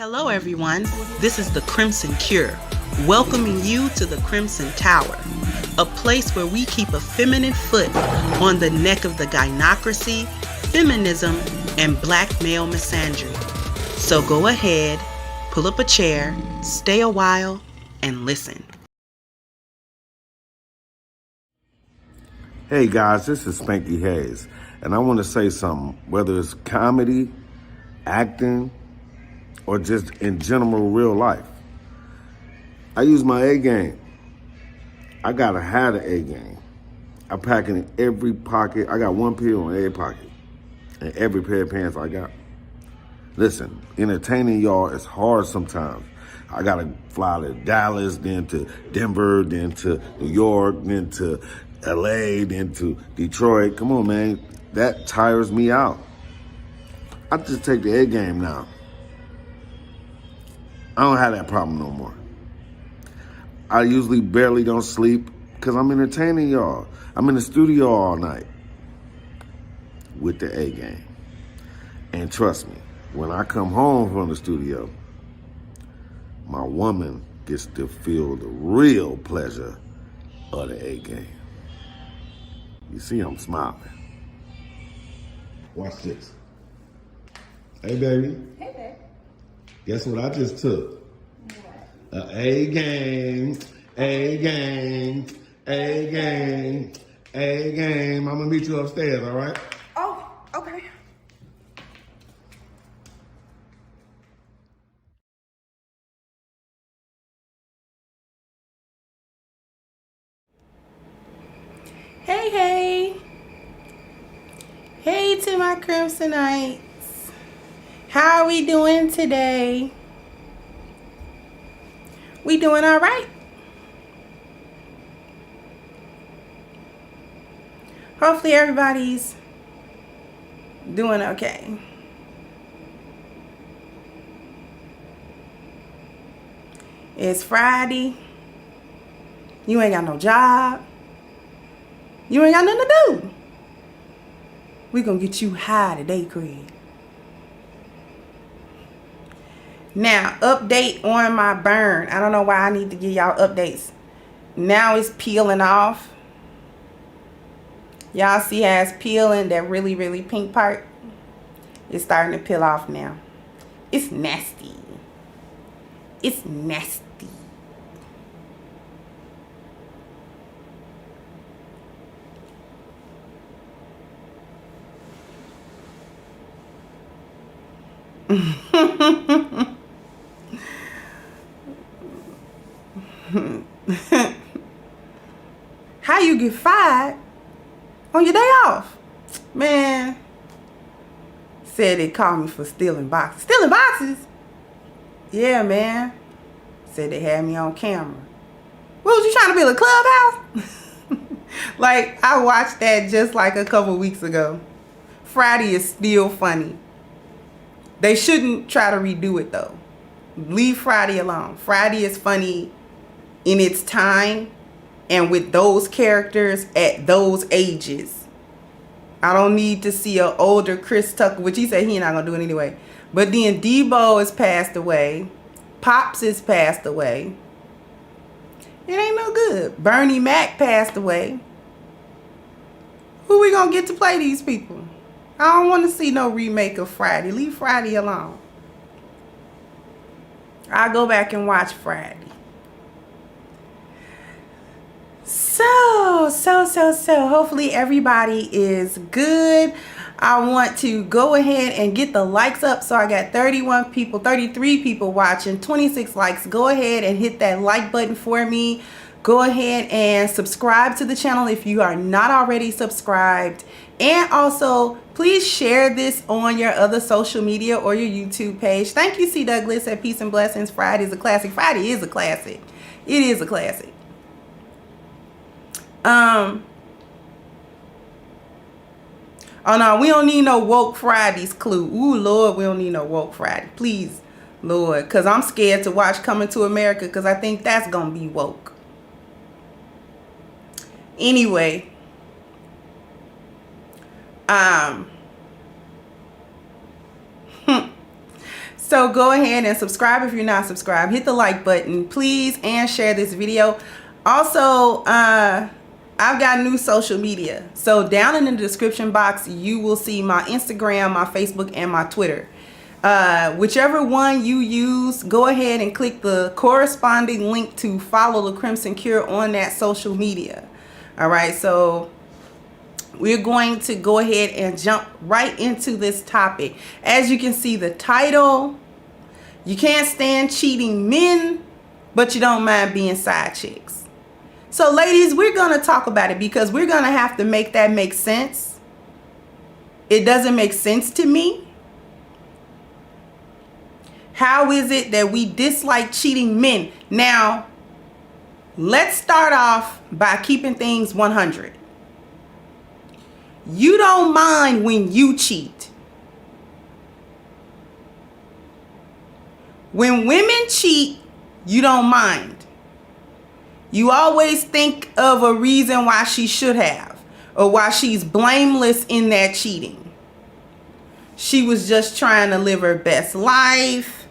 Hello everyone, this is the Crimson Cure, welcoming you to the Crimson Tower, a place where we keep a feminine foot on the neck of the gynocracy, feminism, and black male misandry. So go ahead, pull up a chair, stay a while, and listen. Hey guys, this is Spanky Hayes, and I want to say something, whether it's comedy, acting, or just in general real life. I use my A game. I gotta have the A game. I pack it in every pocket. I got one pill in every pocket and every pair of pants I got. Listen, entertaining y'all is hard sometimes. I gotta fly to Dallas, then to Denver, then to New York, then to LA, then to Detroit. Come on, man. That tires me out. I just take the A game now. I don't have that problem no more. I usually barely don't sleep because I'm entertaining y'all. I'm in the studio all night with the A game. And trust me, when I come home from the studio, my woman gets to feel the real pleasure of the A game. You see I'm smiling. Watch this. Hey, baby. Hey, babe. Guess what I just took? What? A game, A game, A game, A game. I'm gonna meet you upstairs, all right? Oh, okay. Hey, hey. Hey to my Crimsonites. How are we doing today? We doing all right? Hopefully everybody's doing okay. It's Friday. You ain't got no job. You ain't got nothing to do. We gonna get you high today, Craig. Now, update on my burn. I don't know why I need to give y'all updates. Now it's peeling off. Y'all see how it's peeling, that really, really pink part? It's starting to peel off now. It's nasty. It's nasty. How you get fired on your day off? Man, said they called me for stealing boxes. Stealing boxes? Yeah, man. Said they had me on camera. What was you trying to build, a clubhouse? Like, I watched that just like a couple weeks ago. Friday is still funny. They shouldn't try to redo it though. Leave Friday alone. Friday is funny in its time and with those characters at those ages. I don't need to see an older Chris Tucker, which he said he not gonna do it anyway. But then Debo has passed away. Pops has passed away. It ain't no good. Bernie Mac passed away. Who we gonna get to play these people? I don't want to see no remake of Friday. Leave Friday alone. I'll go back and watch Friday. So, hopefully everybody is good. I want to go ahead and get the likes up. So I got 31 people, 33 people watching, 26 likes. Go ahead and hit that like button for me. Go ahead and subscribe to the channel if you are not already subscribed. And also, please share this on your other social media or your YouTube page. Thank you, C. Douglas at Peace and Blessings. Friday is a classic. Friday is a classic. It is a classic. Oh no, we don't need no woke Fridays clue. Ooh, Lord, we don't need no woke Friday. Please, Lord, because I'm scared to watch Coming to America because I think that's going to be woke. Anyway, So go ahead and subscribe if you're not subscribed. Hit the like button, please, and share this video. Also, I've got new social media. So down in the description box, you will see my Instagram, my Facebook, and my Twitter. Whichever one you use, go ahead and click the corresponding link to follow the Crimson Cure on that social media. All right, so we're going to go ahead and jump right into this topic. As you can see, the title, you can't stand cheating men, but you don't mind being side chicks. So ladies, we're going to talk about it because we're going to have to make that make sense. It doesn't make sense to me. How is it that we dislike cheating men? Now, let's start off by keeping things 100. You don't mind when you cheat. When women cheat, you don't mind. You always think of a reason why she should have, or why she's blameless in that cheating. She was just trying to live her best life.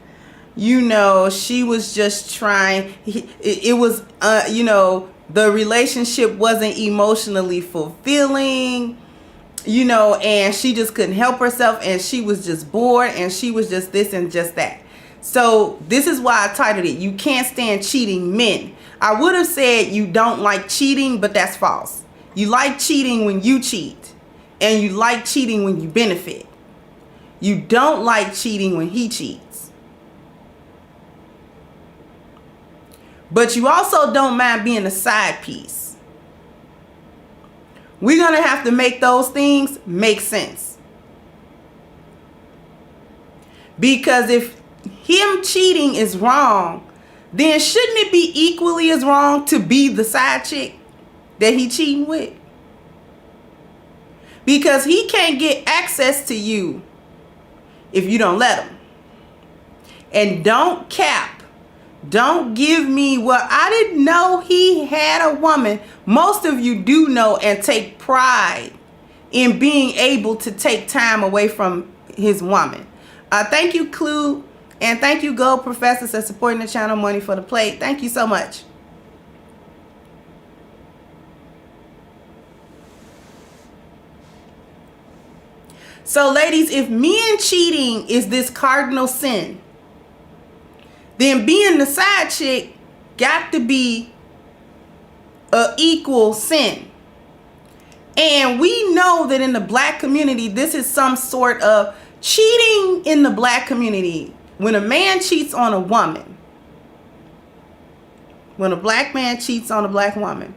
You know, she was just trying. It was, you know, the relationship wasn't emotionally fulfilling. You know, and she just couldn't help herself, and she was just bored, and she was just this and just that. So this is why I titled it, You Can't Stand Cheating Men. I would have said you don't like cheating, but that's false. You like cheating when you cheat, and you like cheating when you benefit. You don't like cheating when he cheats. But you also don't mind being a side piece. We're going to have to make those things make sense. Because if him cheating is wrong, then shouldn't it be equally as wrong to be the side chick that he cheating with? Because he can't get access to you if you don't let him. And don't cap. Don't give me, well, I didn't know he had a woman. Most of you do know and take pride in being able to take time away from his woman. Thank you, Clue. And thank you, Gold Professor, for supporting the channel. Money for the Plate. Thank you so much. So, ladies, if men cheating is this cardinal sin, then being the side chick got to be an equal sin. And we know that in the black community, this is some sort of cheating in the black community. When a man cheats on a woman, when a black man cheats on a black woman,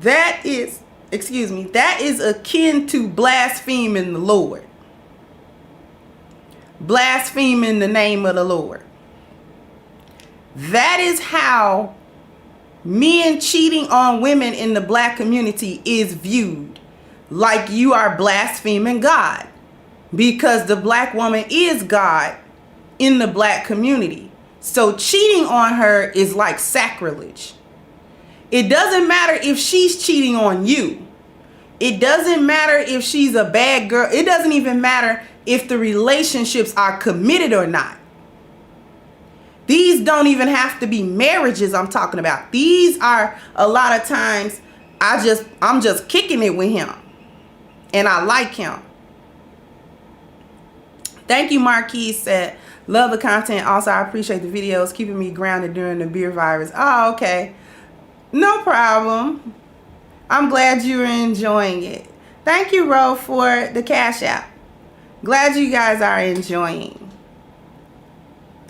that is, that is akin to blaspheming the Lord. Blaspheming the name of the Lord. That is how men cheating on women in the black community is viewed. Like you are blaspheming God. Because the black woman is God in the black community. So cheating on her is like sacrilege. It doesn't matter if she's cheating on you. It doesn't matter if she's a bad girl. It doesn't even matter if the relationships are committed or not. These don't even have to be marriages I'm talking about. These are a lot of times I'm just kicking it with him. And I like him. Thank you, Marquise said. Love the content. Also, I appreciate the videos keeping me grounded during the beer virus. Oh, okay. No problem. I'm glad you're enjoying it. Thank you, Ro, for the Cash App. Glad you guys are enjoying.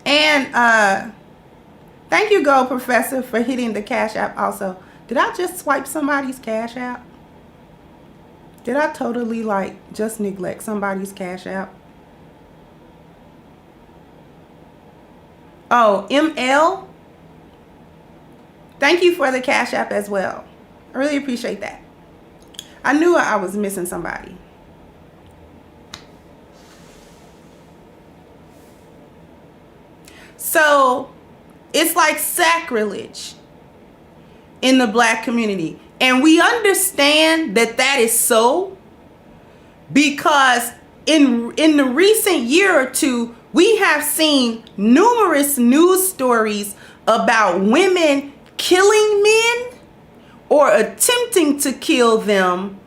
And thank you, Gold Professor, for hitting the Cash App also. Did I just swipe somebody's Cash App? Did I totally just neglect somebody's Cash App? Oh, ML. Thank you for the Cash App as well. I really appreciate that. I knew I was missing somebody. So it's like sacrilege in the black community. And we understand that that is so because in the recent year or two, We have seen numerous news stories about women killing men or attempting to kill them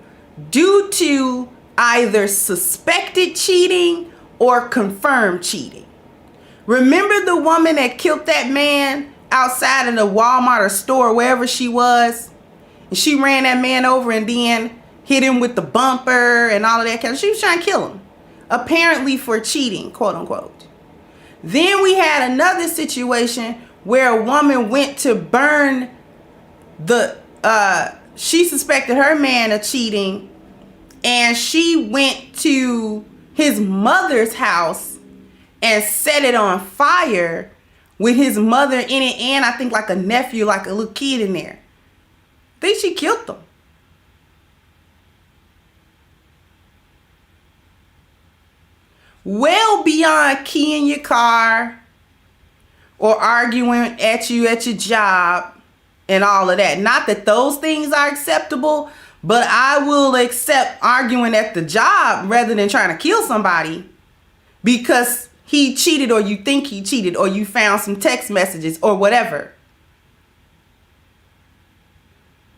due to either suspected cheating or confirmed cheating. Remember the woman that killed that man outside of the Walmart or store, wherever she was? And she ran that man over and then hit him with the bumper and all of that kind of. She was trying to kill him, apparently for cheating, quote unquote. Then we had another situation where a woman went to burn she suspected her man of cheating, and she went to his mother's house and set it on fire with his mother in it, and I think like a nephew, like a little kid in there. I think she killed them. Well beyond keying your car or arguing at you at your job and all of that. Not that those things are acceptable, but I will accept arguing at the job rather than trying to kill somebody because he cheated, or you think he cheated, or you found some text messages or whatever.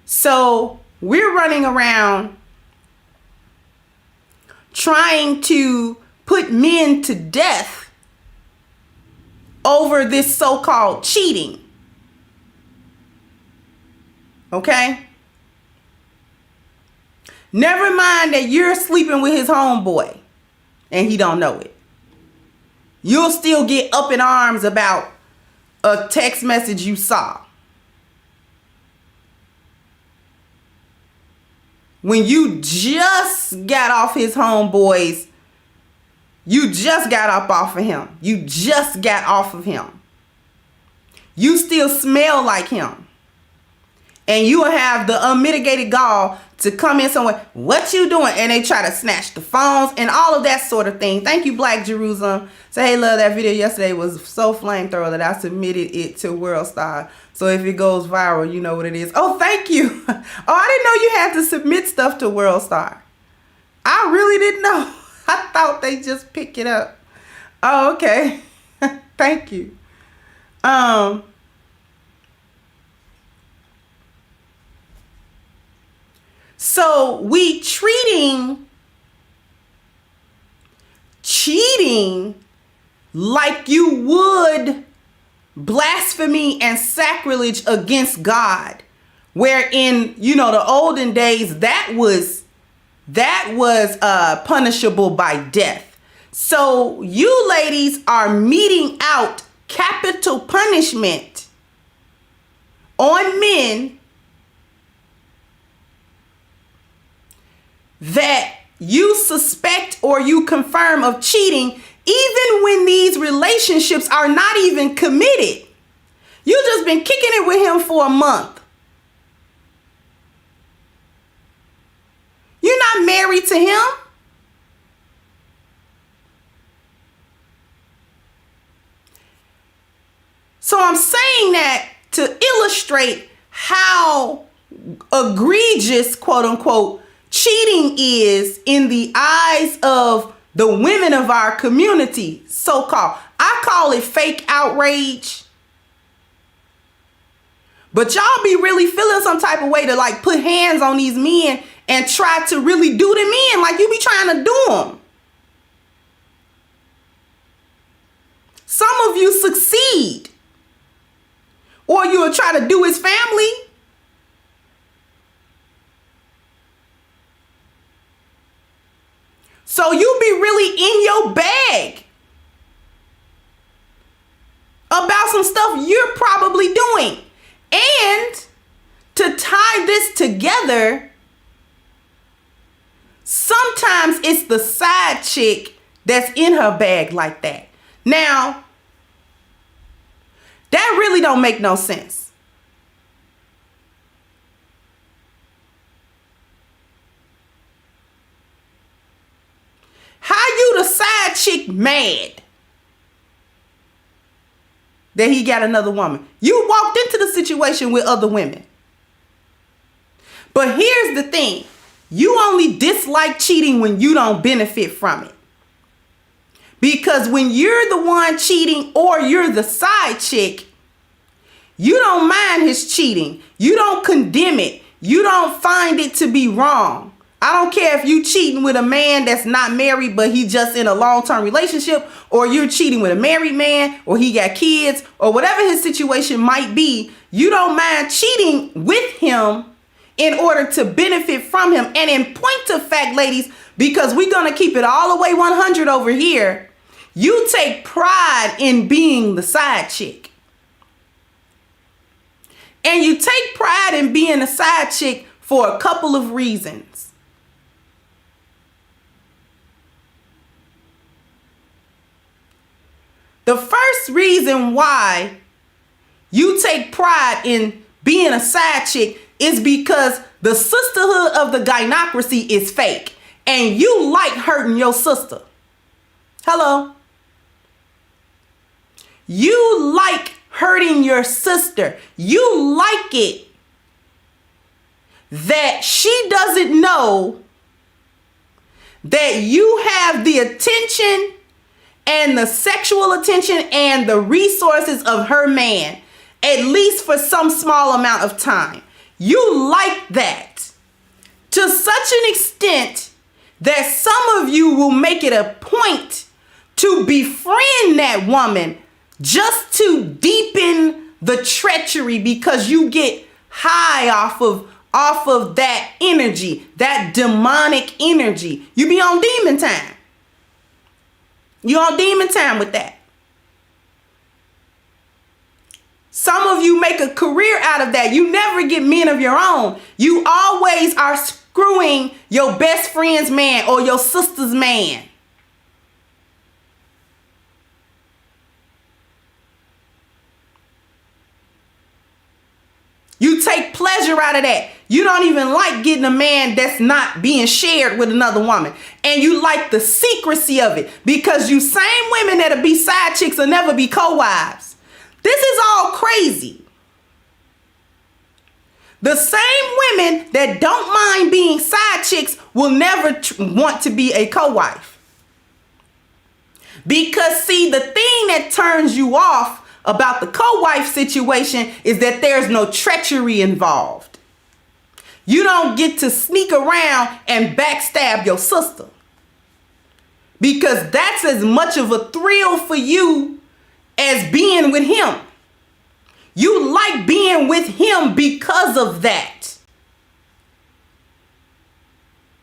So we're running around trying to put men to death over this so-called cheating. Okay? Never mind that you're sleeping with his homeboy and he don't know it. You'll still get up in arms about a text message you saw. When you just got off his homeboys, you just got up off of him. You just got off of him. You still smell like him. And you will have the unmitigated gall to come in somewhere. What you doing? And they try to snatch the phones and all of that sort of thing. Thank you, Black Jerusalem. Say, hey, love, that video yesterday was so flamethrower that I submitted it to WorldStar. So if it goes viral, you know what it is. Oh, thank you. Oh, I didn't know you had to submit stuff to WorldStar. I really didn't know. I thought they just pick it up. Oh, okay. Thank you. So we treating cheating like you would blasphemy and sacrilege against God, where in, you know, the olden days that was punishable by death. So you ladies are meting out capital punishment on men that you suspect or you confirm of cheating, even when these relationships are not even committed. You just been kicking it with him for a month. You're not married to him. So I'm saying that to illustrate how egregious, quote unquote, cheating is in the eyes of the women of our community, so-called. I call it fake outrage. But y'all be really feeling some type of way to like put hands on these men and try to really do them in like you be trying to do them. Some of you succeed. Or you'll try to do his family. So you be really in your bag about some stuff you're probably doing. And to tie this together, sometimes it's the side chick that's in her bag like that. Now, that really don't make no sense. How you the side chick mad that he got another woman? You walked into the situation with other women. But here's the thing. You only dislike cheating when you don't benefit from it. Because when you're the one cheating or you're the side chick, you don't mind his cheating. You don't condemn it. You don't find it to be wrong. I don't care if you cheating with a man that's not married, but he just in a long-term relationship, or you're cheating with a married man, or he got kids, or whatever his situation might be. You don't mind cheating with him in order to benefit from him. And in point of fact, ladies, because we're going to keep it all the way 100 over here, you take pride in being the side chick. And you take pride in being a side chick for a couple of reasons. The first reason why you take pride in being a side chick is because the sisterhood of the gynocracy is fake. And you like hurting your sister. Hello? You like hurting your sister. You like it that she doesn't know that you have the attention and the sexual attention and the resources of her man, at least for some small amount of time. You like that to such an extent that some of you will make it a point to befriend that woman just to deepen the treachery, because you get high off of that energy, that demonic energy. You be on demon time. You on demon time with that. Some of you make a career out of that. You never get men of your own. You always are screwing your best friend's man or your sister's man. You take pleasure out of that. You don't even like getting a man that's not being shared with another woman. And you like the secrecy of it, because you same women that'll be side chicks will never be co-wives. This is all crazy. The same women that don't mind being side chicks will never want to be a co-wife. Because see, the thing that turns you off about the co-wife situation is that there's no treachery involved. You don't get to sneak around and backstab your sister, because that's as much of a thrill for you as being with him. You like being with him because of that.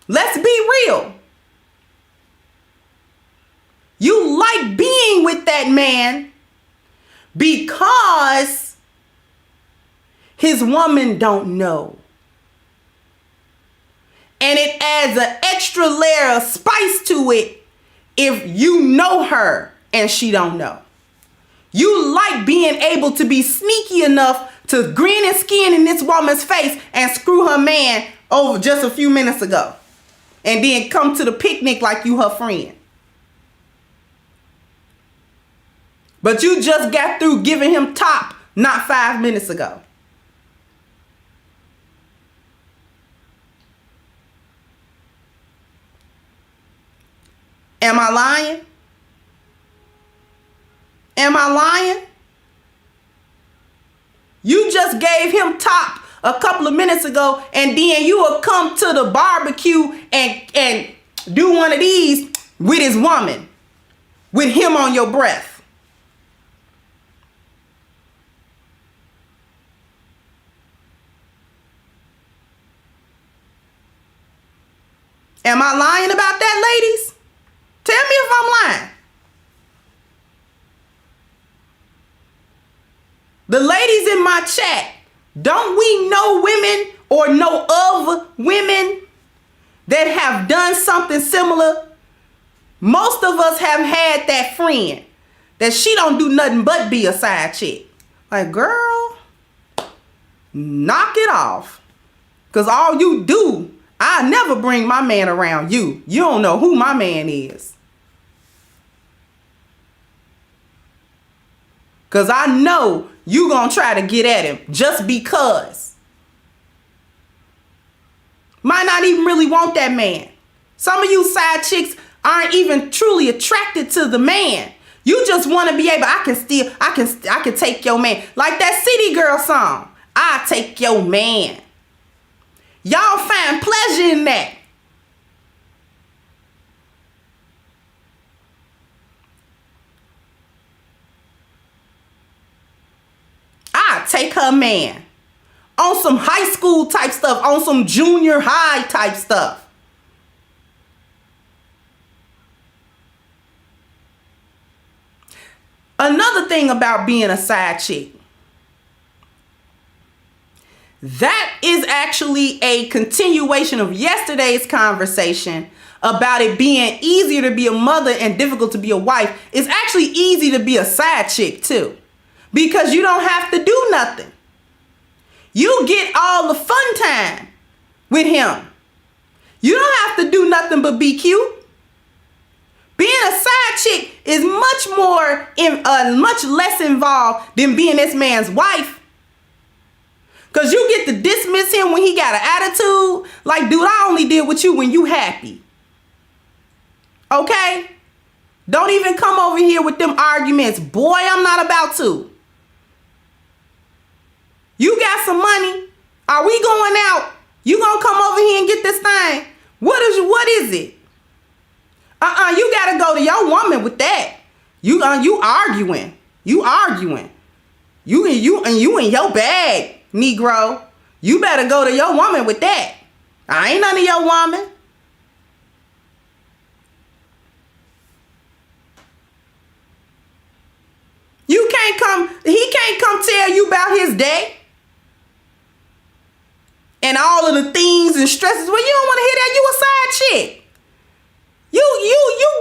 Let's be real. You like being with that man because his woman don't know. And it adds an extra layer of spice to it if you know her and she don't know. You like being able to be sneaky enough to grin and skin in this woman's face and screw her man over just a few minutes ago, and then come to the picnic like you her friend. But you just got through giving him top not 5 minutes ago. Am I lying? Am I lying? You just gave him top a couple of minutes ago, and then you will come to the barbecue and do one of these with his woman, with him on your breath. Am I lying about that, ladies? Tell me if I'm lying. The ladies in my chat, don't we know women or know of women that have done something similar? Most of us have had that friend that she don't do nothing but be a side chick. Like, girl, knock it off. Because all you do, I never bring my man around you. You don't know who my man is. Because I know you gonna try to get at him just because. Might not even really want that man. Some of you side chicks, aren't even truly attracted to the man. You just want to be able, I can take your man. Like that City Girl song, I take your man. Y'all find pleasure in that. I take her man. On some high school type stuff, on some junior high type stuff. Another thing about being a side chick, that is actually a continuation of yesterday's conversation about it being easier to be a mother and difficult to be a wife. It's actually easy to be a side chick too, because you don't have to do nothing. You get all the fun time with him. You don't have to do nothing but be cute. Being a side chick is much less involved than being this man's wife. Because you get to dismiss him when he got an attitude. Like, dude, I only deal with you when you happy. Okay? Don't even come over here with them arguments. Boy, I'm not about to. You got some money. Are we going out? You gonna come over here and get this thing? What is it? You gotta go to your woman with that. You arguing. You in your bag, Negro. You better go to your woman with that. I ain't none of your woman. He can't come tell you about his day. And all of the things and stresses. Well, you don't want to hear that. You a side chick. You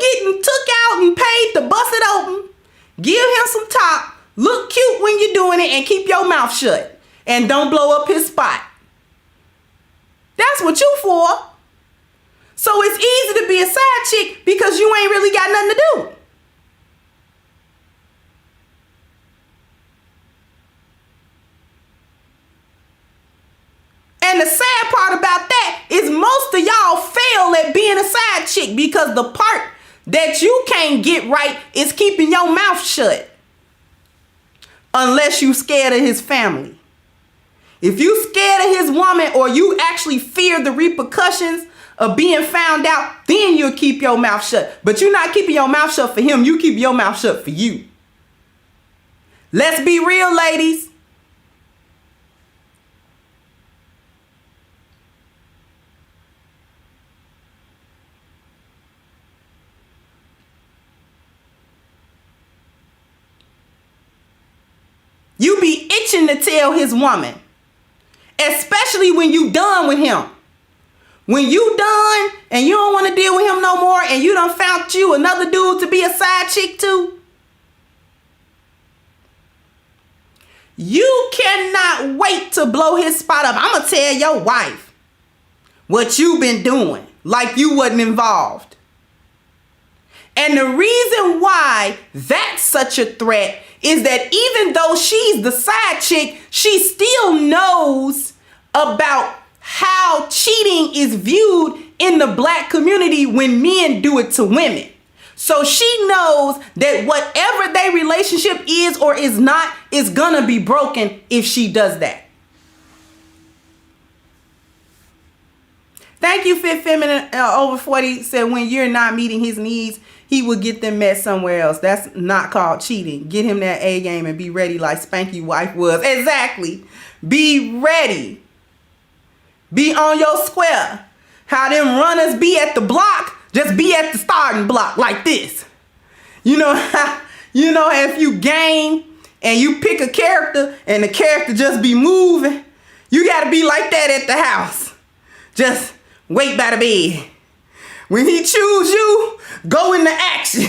getting took out and paid to bust it open. Give him some top. Look cute when you're doing it and keep your mouth shut. And don't blow up his spot. That's what you for. So it's easy to be a side chick because you ain't really got nothing to do. And the sad part about that is most of y'all fail at being a side chick because the part that you can't get right is keeping your mouth shut. Unless you scared of his family. If you scared of his woman or you actually fear the repercussions of being found out, then you'll keep your mouth shut. But you're not keeping your mouth shut for him. You keep your mouth shut for you. Let's be real, ladies. You be itching to tell his woman, especially when you done with him. When you done and you don't want to deal with him no more and you done found you another dude to be a side chick to, you cannot wait to blow his spot up. I'm going to tell your wife what you been doing like you wasn't involved. And the reason why that's such a threat is that even though she's the side chick, she still knows about how cheating is viewed in the black community when men do it to women. So she knows that whatever their relationship is or is not is gonna be broken if she does that. Thank you, Fit Feminine over 40 said when you're not meeting his needs, he will get them met somewhere else. That's not called cheating. Get him that A game and be ready like Spanky wife was. Exactly. Be ready. Be on your square. How them runners be at the block, just be at the starting block like this. You know if you game and you pick a character and the character just be moving, you got to be like that at the house. Just wait by the bed. When he choose you, go into action.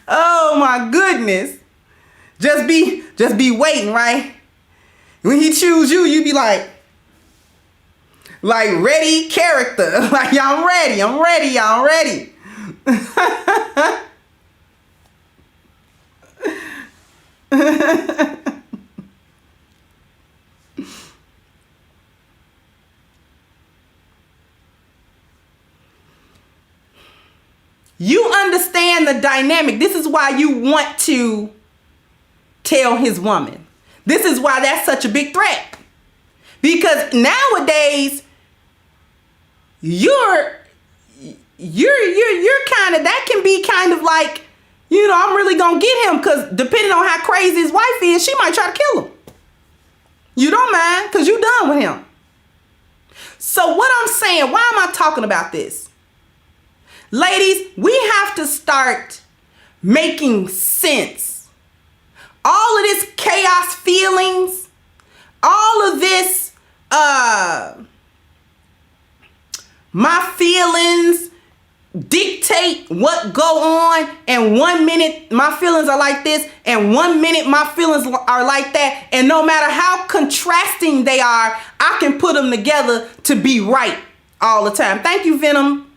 Oh my goodness. Just be waiting, right? When he choose you, you be like ready character. Like, I'm ready, y'all ready. You understand the dynamic. This is why you want to tell his woman. This is why that's such a big threat. Because nowadays, you're kind of, that can be kind of like, you know, I'm really gonna get him, because depending on how crazy his wife is, she might try to kill him. You don't mind, because you done with him. So what I'm saying, why am I talking about this? Ladies, we have to start making sense. All of this chaos feelings, all of this, my feelings dictate what go on, and 1 minute my feelings are like this, and 1 minute my feelings are like that, and no matter how contrasting they are, I can put them together to be right all the time. Thank you, Venom.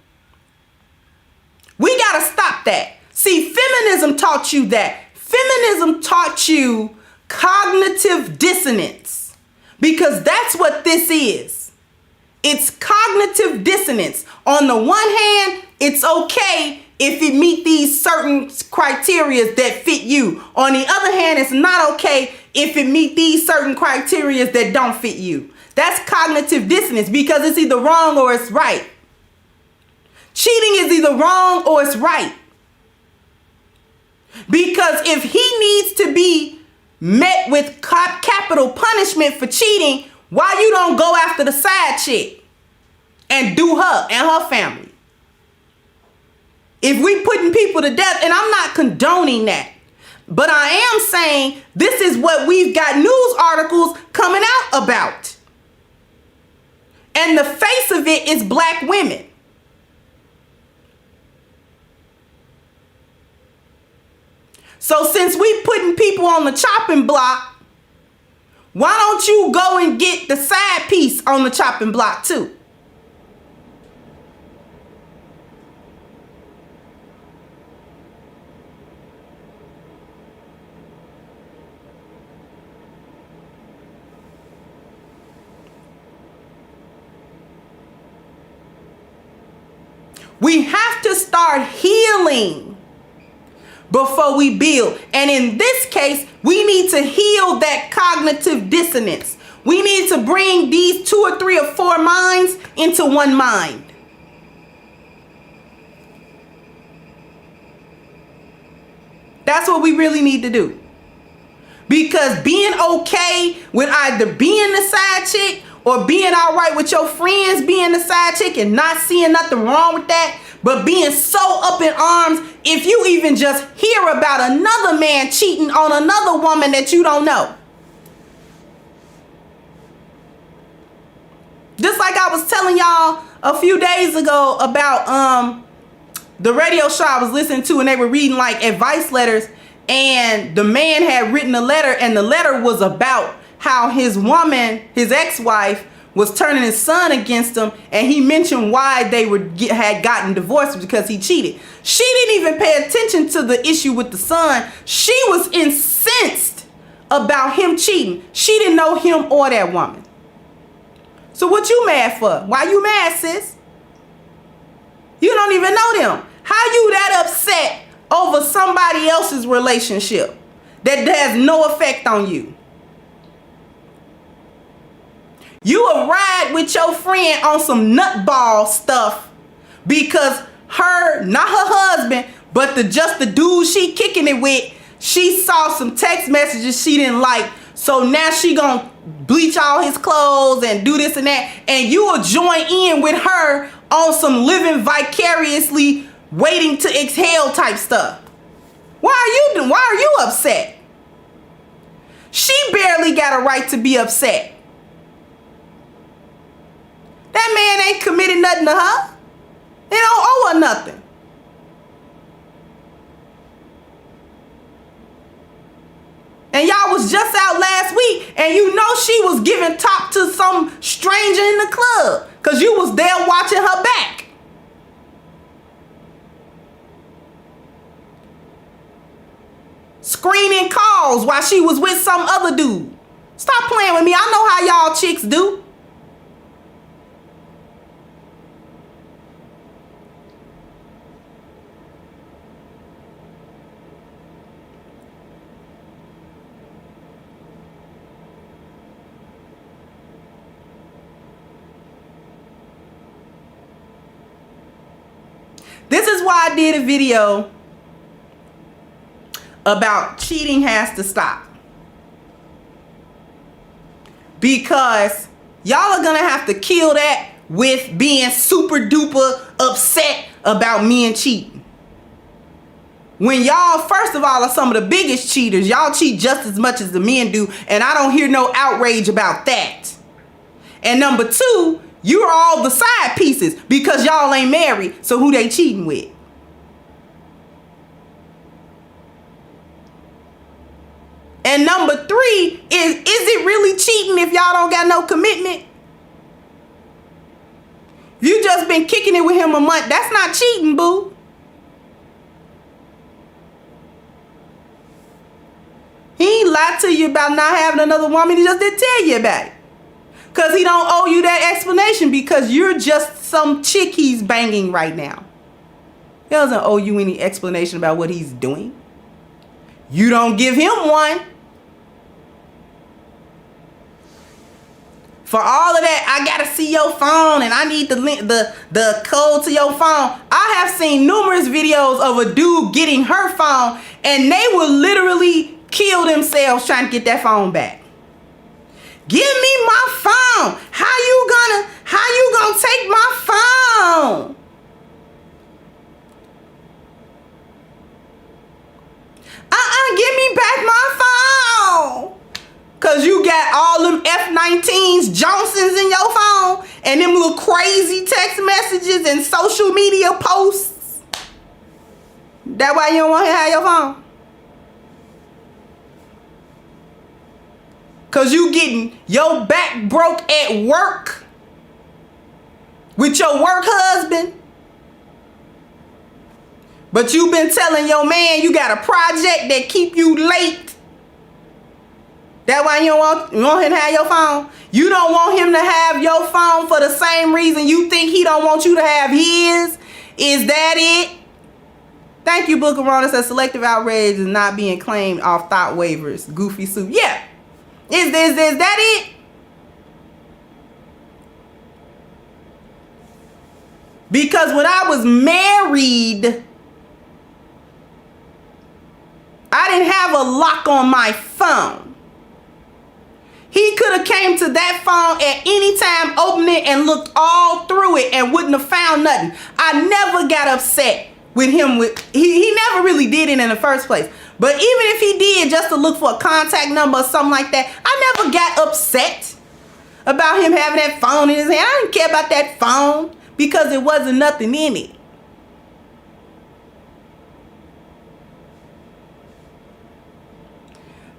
We gotta stop that. See, feminism taught you that. Feminism taught you cognitive dissonance, because that's what this is. It's cognitive dissonance. On the one hand, it's okay if it meet these certain criteria that fit you. On the other hand, it's not okay if it meet these certain criteria that don't fit you. That's cognitive dissonance, because it's either wrong or it's right. Cheating is either wrong or it's right. Because if he needs to be met with capital punishment for cheating, why you don't go after the side chick and do her and her family? If we putting people to death, and I'm not condoning that, but I am saying this is what we've got news articles coming out about. And the face of it is black women. So since we putting people on the chopping block, why don't you go and get the side piece on the chopping block too? We have to start healing before we build. And in this case, we need to heal that cognitive dissonance. We need to bring these 2 or 3 or 4 minds into one mind. That's what we really need to do. Because being okay with either being the side chick or being all right with your friends being the side chick and not seeing nothing wrong with that, but being so up in arms if you even just hear about another man cheating on another woman that you don't know. Just like I was telling y'all a few days ago about the radio show I was listening to, and they were reading like advice letters, and the man had written a letter, and the letter was about how his woman, his ex-wife, was turning his son against him, and he mentioned why they had gotten divorced, because he cheated. She didn't even pay attention to the issue with the son. She was incensed about him cheating. She didn't know him or that woman. So what you mad for? Why you mad, sis? You don't even know them. How you that upset over somebody else's relationship that has no effect on you? You will ride with your friend on some nutball stuff because her, not her husband, but just the dude she kicking it with, she saw some text messages she didn't like. So now she gonna bleach all his clothes and do this and that. And you will join in with her on some living vicariously, waiting to exhale type stuff. Why are you upset? She barely got a right to be upset. That man ain't committed nothing to her. They don't owe her nothing. And y'all was just out last week, and you know she was giving top to some stranger in the club because you was there watching her back. Screening calls while she was with some other dude. Stop playing with me. I know how y'all chicks do. why I did a video about cheating has to stop. Because y'all are gonna have to kill that with being super duper upset about men cheating. When y'all, first of all, are some of the biggest cheaters. Y'all cheat just as much as the men do, and I don't hear no outrage about that. And number two, you're all the side pieces because y'all ain't married, so who they cheating with? And number three is it really cheating if y'all don't got no commitment? You just been kicking it with him a month. That's not cheating, boo. He ain't lied to you about not having another woman. He just didn't tell you about it. Because he don't owe you that explanation because you're just some chick he's banging right now. He doesn't owe you any explanation about what he's doing. You don't give him one. For all of that, I gotta see your phone and I need the link, the code to your phone. I have seen numerous videos of a dude getting her phone and they will literally kill themselves trying to get that phone back. Give me my phone. How you gonna take my phone? Give me back my phone. Cause you got all them F-19s, Johnsons in your phone and them little crazy text messages and social media posts. That why you don't want to have your phone? Cause you getting your back broke at work with your work husband. But you been telling your man you got a project that keep you late. That why you want him to have your phone? You don't want him to have your phone for the same reason you think he don't want you to have his? Is that it? Thank you, Book of Rona says selective outrage is not being claimed off thought waivers. Goofy soup. Yeah. Is that it? Because when I was married, I didn't have a lock on my phone. He could have came to that phone at any time, opened it, and looked all through it and wouldn't have found nothing. I never got upset with him. He never really did it in the first place. But even if he did just to look for a contact number or something like that, I never got upset about him having that phone in his hand. I didn't care about that phone because there wasn't nothing in it.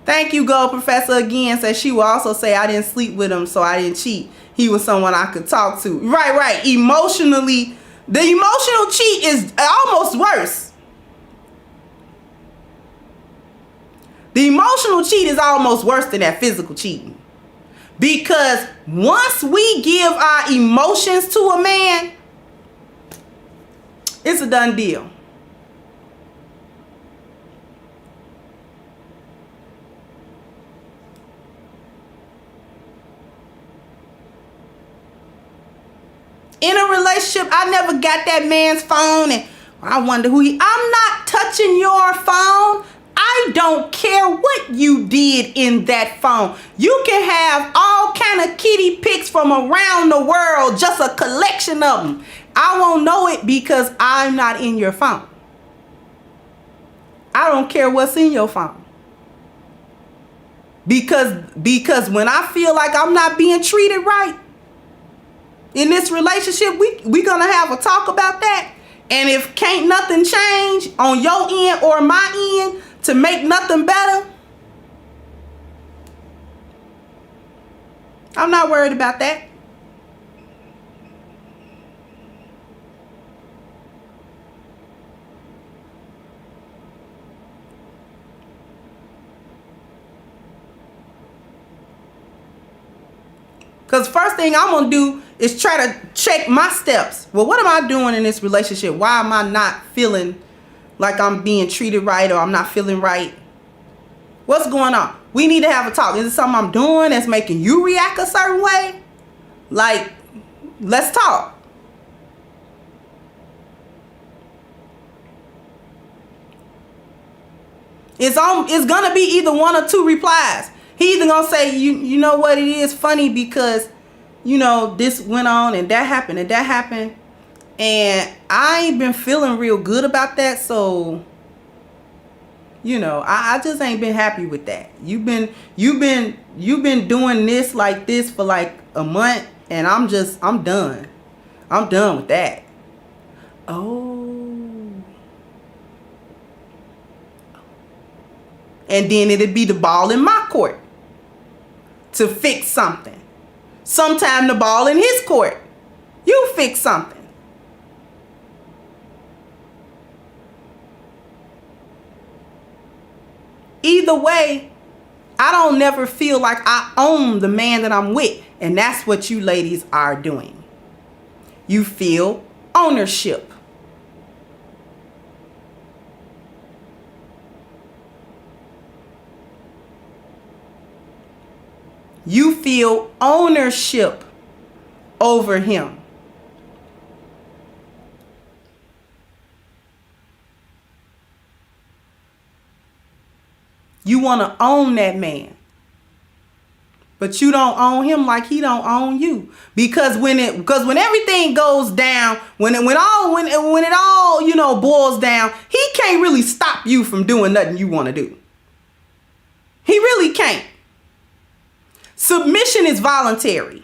Thank you, Gold Professor again. Says she will also say I didn't sleep with him, so I didn't cheat. He was someone I could talk to. Right. Emotionally, the emotional cheat is almost worse. The emotional cheat is almost worse than that physical cheating. Because once we give our emotions to a man, it's a done deal. In a relationship, I never got that man's phone and I wonder who he... I'm not touching your phone. I don't care what you did in that phone. You can have all kind of kitty pics from around the world, just a collection of them. I won't know it because I'm not in your phone. I don't care what's in your phone. Because when I feel like I'm not being treated right in this relationship, we gonna have a talk about that. And if can't nothing change on your end or my end to make nothing better, I'm not worried about that. Because first thing I'm going to do is try to check my steps. Well, what am I doing in this relationship? Why am I not feeling like I'm being treated right or I'm not feeling right? What's going on? We need to have a talk. Is it something I'm doing that's making you react a certain way? Like, let's talk. It's gonna be either one or two replies. He either gonna say, you know what, it is funny because, this went on and that happened and that happened. And I ain't been feeling real good about that. So, I just ain't been happy with that. You've been doing this like this for like a month, and I'm done. I'm done with that. Oh. And then it'd be the ball in my court to fix something. Sometime the ball in his court. You fix something. Either way, I don't never feel like I own the man that I'm with. And that's what you ladies are doing. You feel ownership. You feel ownership over him. You want to own that man. But you don't own him like he don't own you. Because when everything goes down, when it all boils down, he can't really stop you from doing nothing you want to do. He really can't. Submission is voluntary.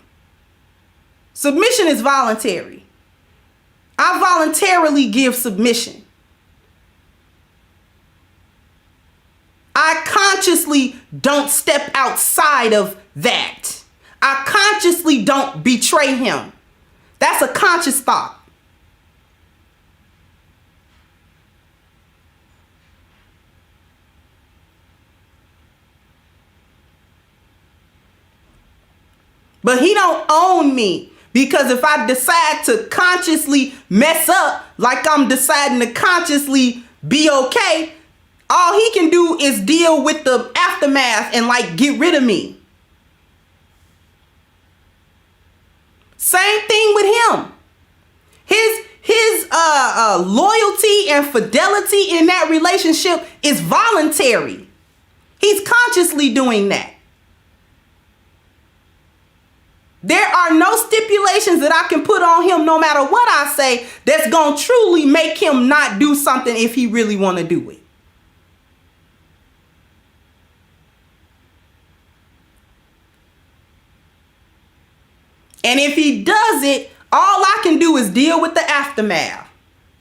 Submission is voluntary. I voluntarily give submission. I consciously don't step outside of that. I consciously don't betray him. That's a conscious thought. But he don't own me, because if I decide to consciously mess up, like I'm deciding to consciously be okay, all he can do is deal with the aftermath and like get rid of me. Same thing with him. His loyalty and fidelity in that relationship is voluntary. He's consciously doing that. There are no stipulations that I can put on him, no matter what I say, that's going to truly make him not do something if he really want to do it. And if he does it, all I can do is deal with the aftermath.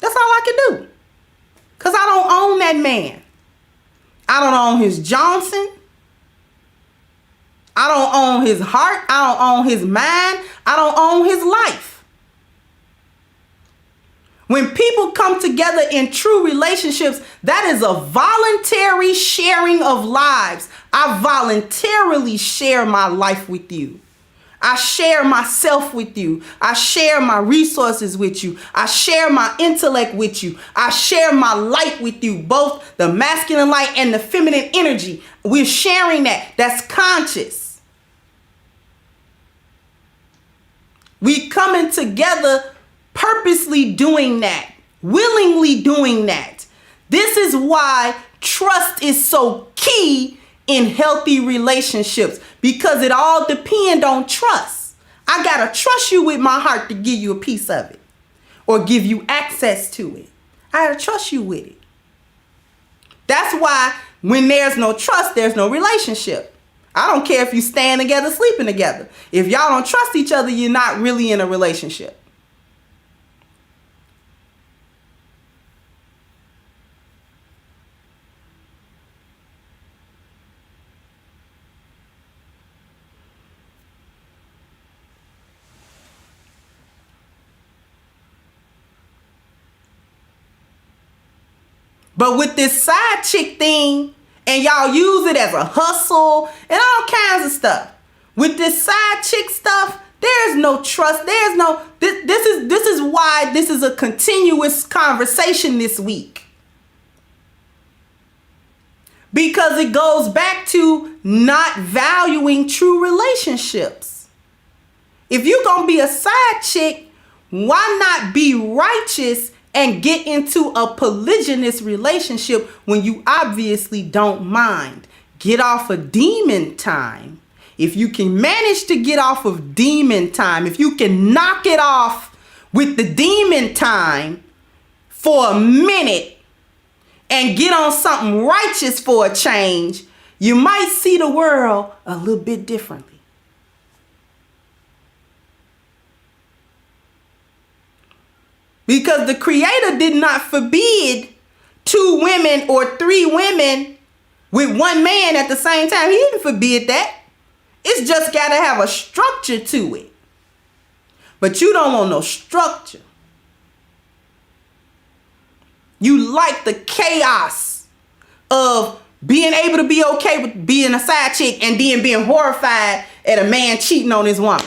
That's all I can do. Because I don't own that man. I don't own his Johnson. I don't own his heart. I don't own his mind. I don't own his life. When people come together in true relationships, that is a voluntary sharing of lives. I voluntarily share my life with you. I share myself with you. I share my resources with you. I share my intellect with you. I share my light with you, both the masculine light and the feminine energy. We're sharing that. That's conscious. We coming together purposely doing that, willingly doing that. This is why trust is so key in healthy relationships, because it all depends on trust. I gotta trust you with my heart to give you a piece of it or give you access to it. I gotta trust you with it. That's why when there's no trust, there's no relationship. I don't care if you staying together, sleeping together. If y'all don't trust each other, you're not really in a relationship. But with this side chick thing, and y'all use it as a hustle and all kinds of stuff. With this side chick stuff, there's no trust. There's no, this is why this is a continuous conversation this week. Because it goes back to not valuing true relationships. If you're going to be a side chick, why not be righteous and get into a polygynous relationship when you obviously don't mind. Get off of demon time. If you can manage to get off of demon time, if you can knock it off with the demon time for a minute and get on something righteous for a change, you might see the world a little bit differently. Because the Creator did not forbid 2 women or 3 women with 1 man at the same time. He didn't forbid that. It's just got to have a structure to it. But you don't want no structure. You like the chaos of being able to be okay with being a side chick and then being horrified at a man cheating on his woman.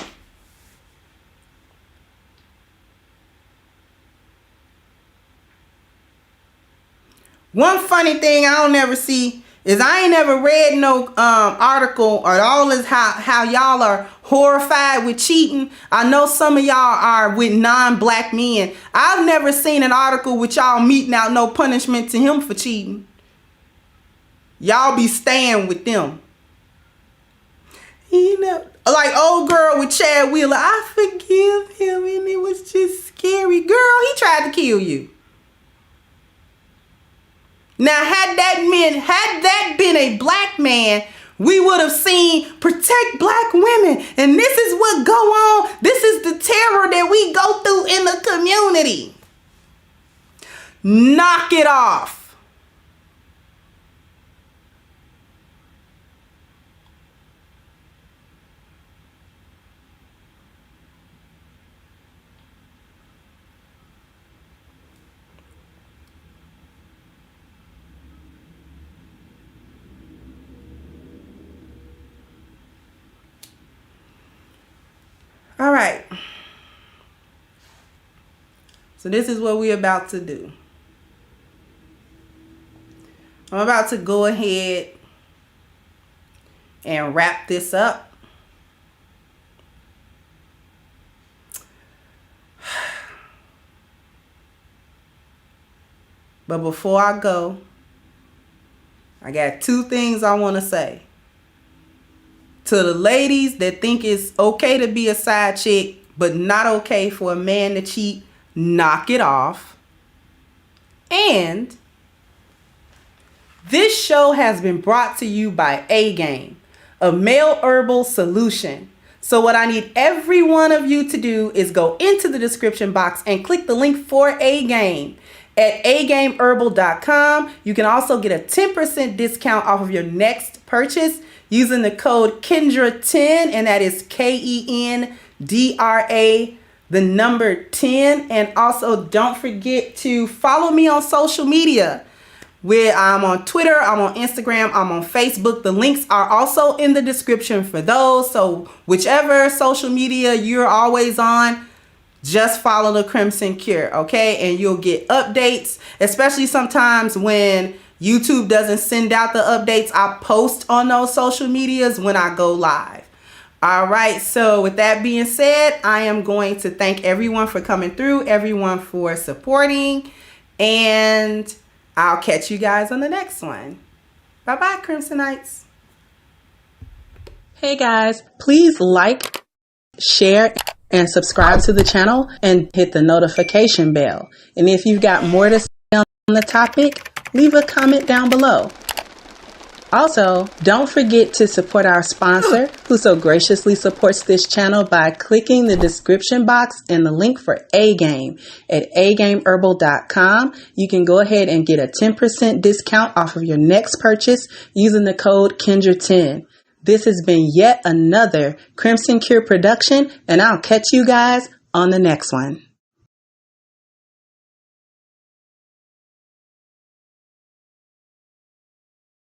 One funny thing I don't never see is I ain't never read no article or all is how y'all are horrified with cheating. I know some of y'all are with non-black men. I've never seen an article with y'all meting out no punishment to him for cheating. Y'all be staying with them. You know, like old girl with Chad Wheeler, I forgive him and it was just scary. Girl, he tried to kill you. Now, had that been a black man, we would have seen protect black women. And this is what go on. This is the terror that we go through in the community. Knock it off. All right. So this is what we're about to do. I'm about to go ahead and wrap this up. But before I go, I got 2 things I want to say. To the ladies that think it's okay to be a side chick, but not okay for a man to cheat, knock it off. And this show has been brought to you by A-Game, a male herbal solution. So what I need every one of you to do is go into the description box and click the link for A-Game at agameherbal.com. You can also get a 10% discount off of your next purchase using the code Kendra10, and that is KENDRA, the number 10. And also don't forget to follow me on social media. Where I'm on Twitter, I'm on Instagram, I'm on Facebook. The links are also in the description for those. So whichever social media you're always on, just follow the Crimson Cure, okay? And you'll get updates, especially sometimes when YouTube doesn't send out the updates. I post on those social medias when I go live. All right, so with that being said, I am going to thank everyone for coming through, everyone for supporting, and I'll catch you guys on the next one. Bye-bye, Crimsonites. Hey guys, please like, share, and subscribe to the channel and hit the notification bell. And if you've got more to say on the topic, leave a comment down below. Also, don't forget to support our sponsor who so graciously supports this channel by clicking the description box and the link for A-Game at agameherbal.com. You can go ahead and get a 10% discount off of your next purchase using the code Kendra10. This has been yet another Crimson Cure production, and I'll catch you guys on the next one.